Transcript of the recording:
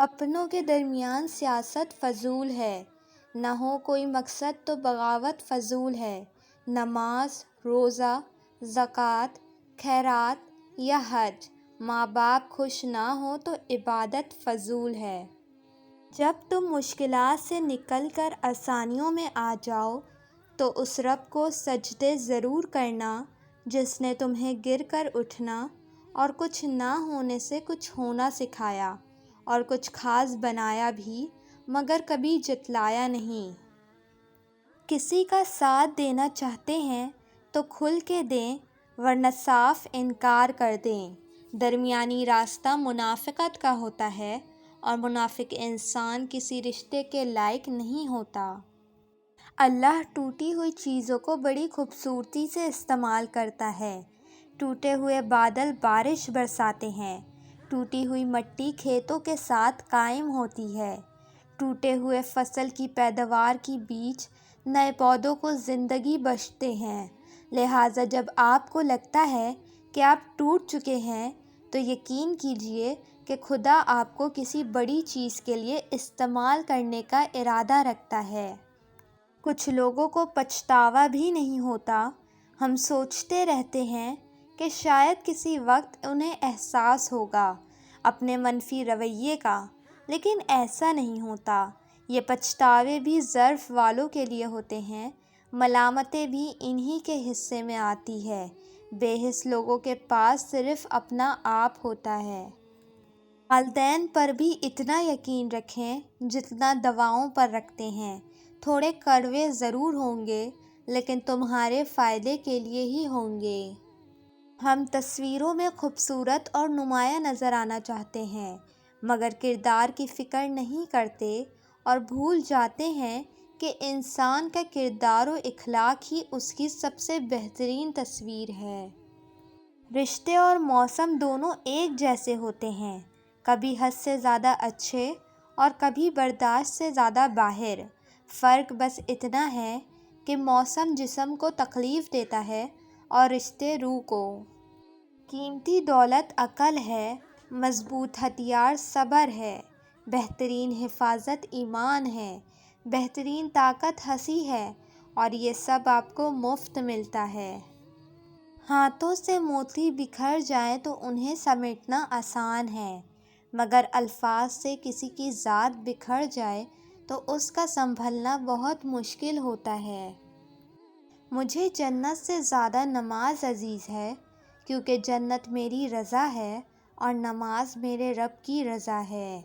اپنوں کے درمیان سیاست فضول ہے، نہ ہو کوئی مقصد تو بغاوت فضول ہے۔ نماز، روزہ، زکوٰۃ، خیرات یا حج، ماں باپ خوش نہ ہو تو عبادت فضول ہے۔ جب تم مشکلات سے نکل کر آسانیوں میں آ جاؤ تو اس رب کو سجدے ضرور کرنا جس نے تمہیں گر کر اٹھنا اور کچھ نہ ہونے سے کچھ ہونا سکھایا اور کچھ خاص بنایا بھی مگر کبھی جتلایا نہیں۔ کسی کا ساتھ دینا چاہتے ہیں تو کھل کے دیں ورنہ صاف انکار کر دیں۔ درمیانی راستہ منافقت کا ہوتا ہے اور منافق انسان کسی رشتے کے لائق نہیں ہوتا۔ اللہ ٹوٹی ہوئی چیزوں کو بڑی خوبصورتی سے استعمال کرتا ہے۔ ٹوٹے ہوئے بادل بارش برساتے ہیں، ٹوٹی ہوئی مٹی کھیتوں کے ساتھ قائم ہوتی ہے، ٹوٹے ہوئے فصل کی پیداوار کی بیچ نئے پودوں کو زندگی بخشتے ہیں۔ لہٰذا جب آپ کو لگتا ہے کہ آپ ٹوٹ چکے ہیں تو یقین کیجیے کہ خدا آپ کو کسی بڑی چیز کے لیے استعمال کرنے کا ارادہ رکھتا ہے۔ کچھ لوگوں کو پچھتاوا بھی نہیں ہوتا۔ ہم سوچتے رہتے ہیں کہ شاید کسی وقت انہیں احساس ہوگا اپنے منفی رویے کا، لیکن ایسا نہیں ہوتا۔ یہ پچھتاوے بھی ظرف والوں کے لیے ہوتے ہیں، ملامتیں بھی انہی کے حصے میں آتی ہے۔ بے حس لوگوں کے پاس صرف اپنا آپ ہوتا ہے۔ والدین پر بھی اتنا یقین رکھیں جتنا دواؤں پر رکھتے ہیں۔ تھوڑے کڑوے ضرور ہوں گے لیکن تمہارے فائدے کے لیے ہی ہوں گے۔ ہم تصویروں میں خوبصورت اور نمایاں نظر آنا چاہتے ہیں مگر کردار کی فکر نہیں کرتے اور بھول جاتے ہیں کہ انسان کا کردار و اخلاق ہی اس کی سب سے بہترین تصویر ہے۔ رشتے اور موسم دونوں ایک جیسے ہوتے ہیں، کبھی حد سے زیادہ اچھے اور کبھی برداشت سے زیادہ باہر۔ فرق بس اتنا ہے کہ موسم جسم کو تکلیف دیتا ہے اور رشتے روح کو۔ قیمتی دولت عقل ہے، مضبوط ہتھیار صبر ہے، بہترین حفاظت ایمان ہے، بہترین طاقت ہنسی ہے اور یہ سب آپ کو مفت ملتا ہے۔ ہاتھوں سے موتی بکھر جائیں تو انہیں سمیٹنا آسان ہے مگر الفاظ سے کسی کی ذات بکھر جائے تو اس کا سنبھلنا بہت مشکل ہوتا ہے۔ مجھے جنت سے زیادہ نماز عزیز ہے کیونکہ جنت میری رضا ہے اور نماز میرے رب کی رضا ہے۔